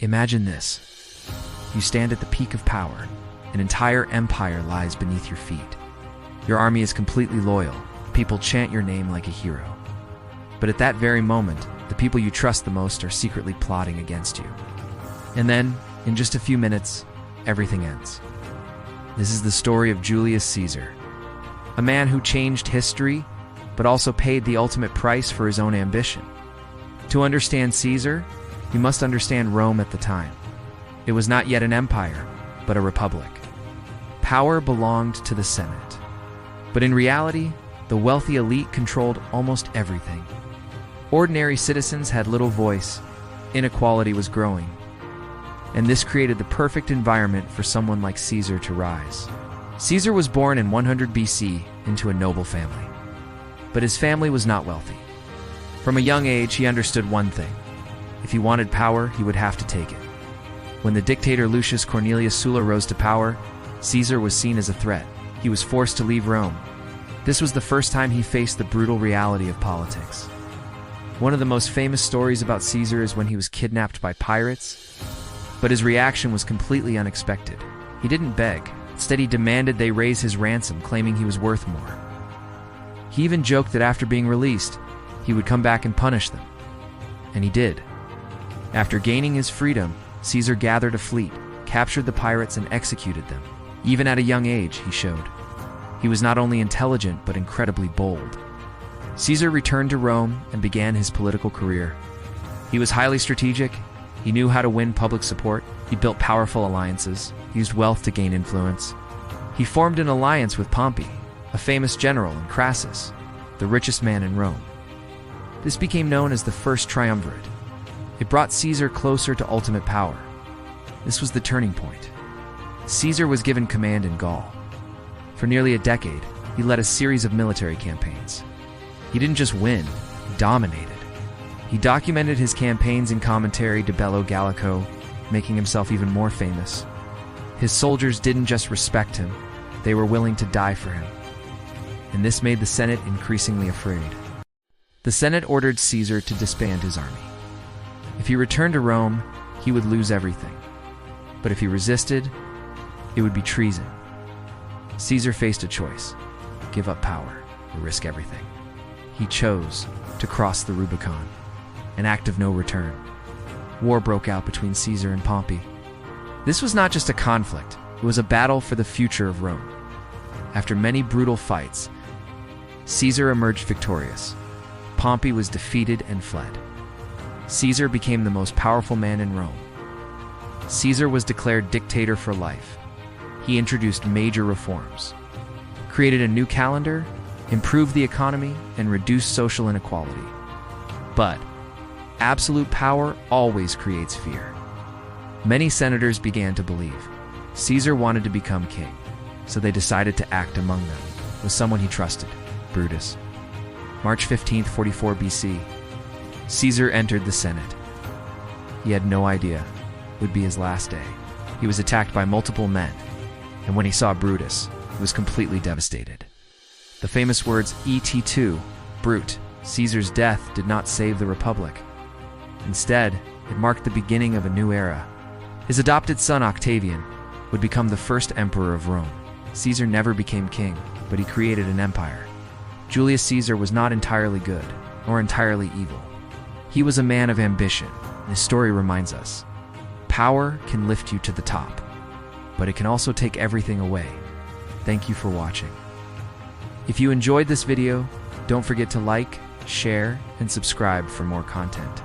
Imagine this. You stand at the peak of power. An entire empire lies beneath your feet. Your army is completely loyal. People chant your name like a hero. But at that very moment, the people you trust the most are secretly plotting against you. And then, in just a few minutes, everything ends. This is the story of Julius Caesar, a man who changed history, but also paid the ultimate price for his own ambition. To understand Caesar, you must understand Rome at the time. It was not yet an empire, but a republic. Power belonged to the Senate. But in reality, the wealthy elite controlled almost everything. Ordinary citizens had little voice, inequality was growing, and this created the perfect environment for someone like Caesar to rise. Caesar was born in 100 BC into a noble family, but his family was not wealthy. From a young age, he understood one thing: if he wanted power, he would have to take it. When the dictator Lucius Cornelius Sulla rose to power, Caesar was seen as a threat. He was forced to leave Rome. This was the first time he faced the brutal reality of politics. One of the most famous stories about Caesar is when he was kidnapped by pirates, but his reaction was completely unexpected. He didn't beg. Instead, he demanded they raise his ransom, claiming he was worth more. He even joked that after being released, he would come back and punish them. And he did. After gaining his freedom, Caesar gathered a fleet, captured the pirates, and executed them. Even at a young age, he showed. He was not only intelligent, but incredibly bold. Caesar returned to Rome and began his political career. He was highly strategic. He knew how to win public support. He built powerful alliances, used wealth to gain influence. He formed an alliance with Pompey, a famous general, and Crassus, the richest man in Rome. This became known as the First Triumvirate. It brought Caesar closer to ultimate power. This was the turning point. Caesar was given command in Gaul. For nearly a decade, he led a series of military campaigns. He didn't just win, he dominated. He documented his campaigns in commentary De Bello Gallico, making himself even more famous. His soldiers didn't just respect him, they were willing to die for him. And this made the Senate increasingly afraid. The Senate ordered Caesar to disband his army. If he returned to Rome, he would lose everything. But if he resisted, it would be treason. Caesar faced a choice: give up power or risk everything. He chose to cross the Rubicon, an act of no return. War broke out between Caesar and Pompey. This was not just a conflict, it was a battle for the future of Rome. After many brutal fights, Caesar emerged victorious. Pompey was defeated and fled. Caesar became the most powerful man in Rome. Caesar was declared dictator for life. He introduced major reforms, created a new calendar, improved the economy, and reduced social inequality. But absolute power always creates fear. Many senators began to believe Caesar wanted to become king, so they decided to act among them with someone he trusted, Brutus. March 15, 44 BC, Caesar entered the Senate. He had no idea it would be his last day. He was attacked by multiple men, and when he saw Brutus, he was completely devastated. The famous words "Et tu, Brute," Caesar's death did not save the Republic. Instead, it marked the beginning of a new era. His adopted son Octavian would become the first emperor of Rome. Caesar never became king, but he created an empire. Julius Caesar was not entirely good, nor entirely evil. He was a man of ambition, and his story reminds us, power can lift you to the top, but it can also take everything away. Thank you for watching. If you enjoyed this video, don't forget to like, share, and subscribe for more content.